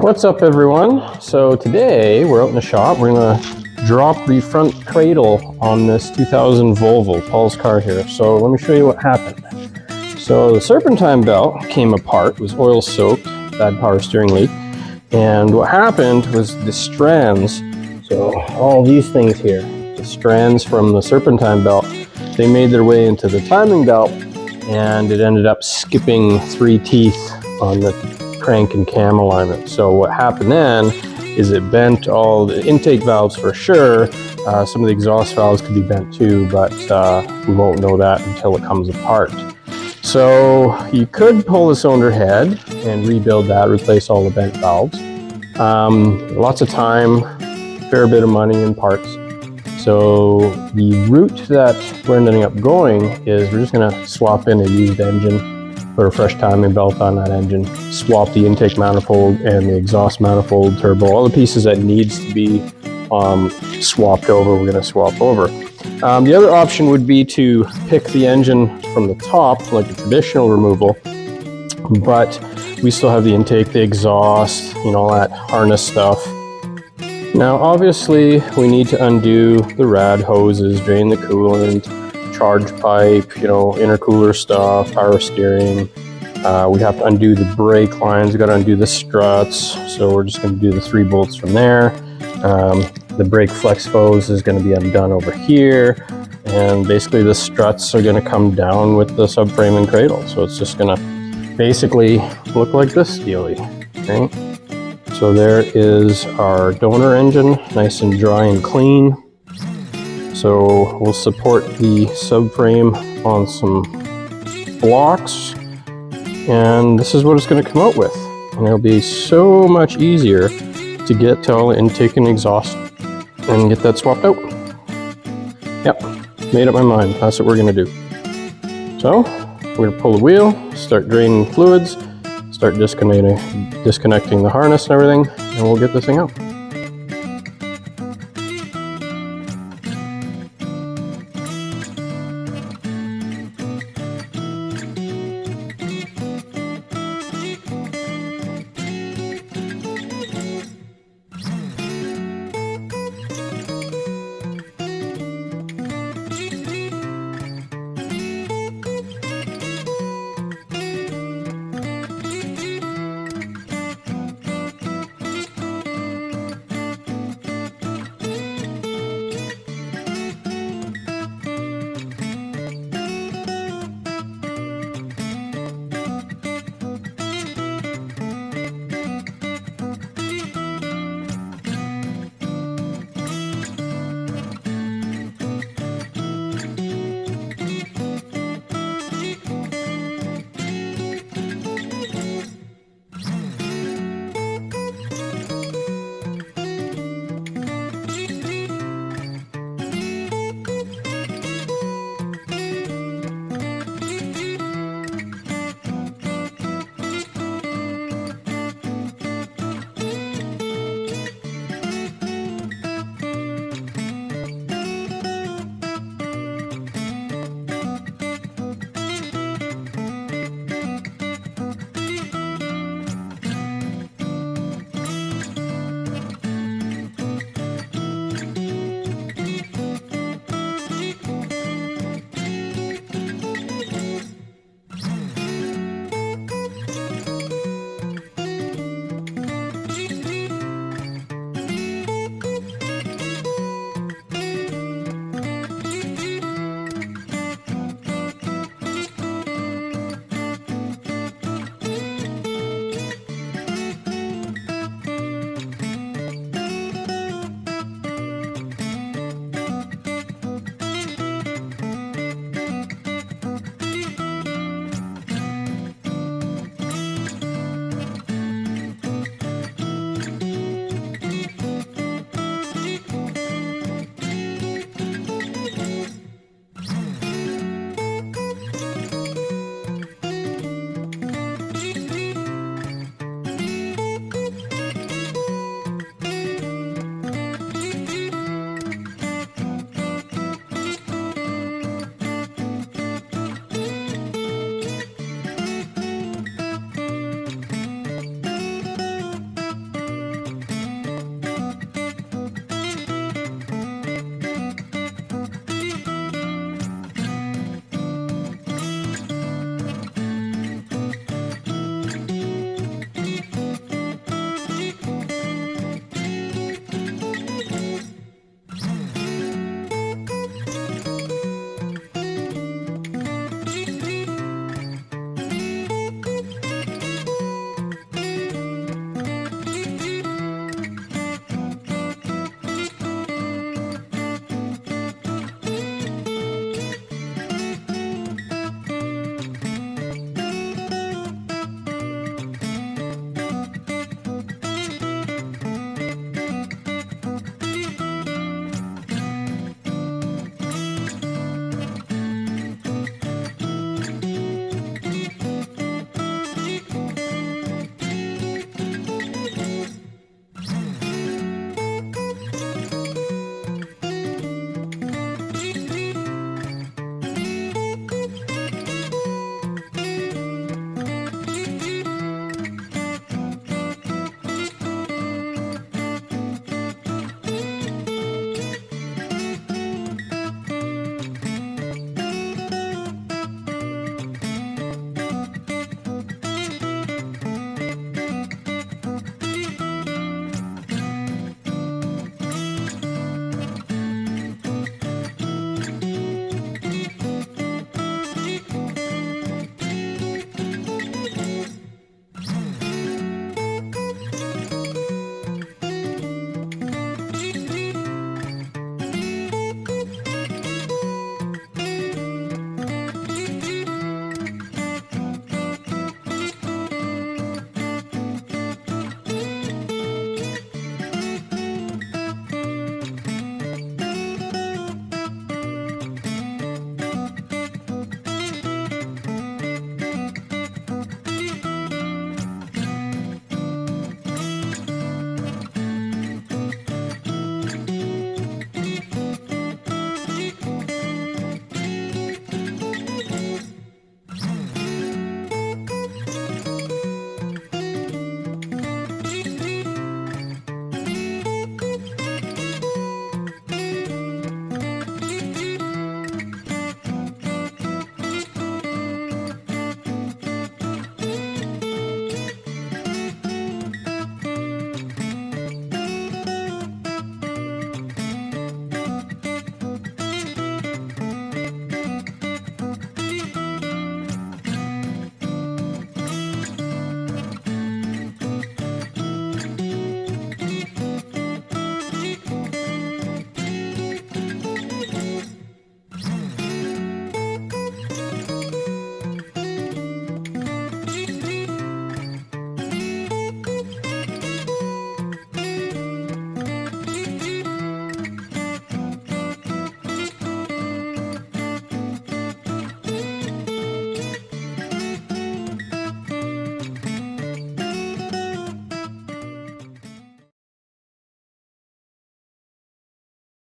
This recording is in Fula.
What's up, everyone? So today we're out in the shop. We're gonna drop the front cradle on this 2000 Volvo, Paul's car here. So let me show you what happened. So the serpentine belt came apart, it was oil soaked, bad power steering leak. And what happened was the strands, so all these things here, the strands from the serpentine belt, they made their way into the timing belt, and it ended up skipping 3 teeth on the crank and cam alignment. So what happened then is it bent all the intake valves for sure. Some of the exhaust valves could be bent too, but we won't know that until it comes apart. So you could pull the cylinder head and rebuild that, replace all the bent valves. Lots of time, fair bit of money in parts. So the route that we're ending up going is we're just gonna swap in a used engine, put a fresh timing belt on that engine, swap the intake manifold and the exhaust manifold, turbo, all the pieces that needs to be swapped over, we're gonna swap over. The other option would be to pick the engine from the top, like a traditional removal, but we still have the intake, the exhaust, you know, all that harness stuff. Now, obviously, we need to undo the rad hoses, drain the coolant, charge pipe, you know, intercooler stuff, power steering. We have to undo the brake lines. We got to undo the struts. So we're just going to do the 3 bolts from there. The brake flex hose is going to be undone over here. And basically the struts are going to come down with the subframe and cradle. So it's just going to basically look like this dealie, right? So there is our donor engine, nice and dry and clean. So we'll support the subframe on some blocks, and this is what it's going to come out with. And it'll be so much easier to get to all the intake and exhaust and get that swapped out. Yep, made up my mind. That's what we're going to do. So we're going to pull the wheel, start draining fluids, start disconnecting the harness and everything, and we'll get this thing out.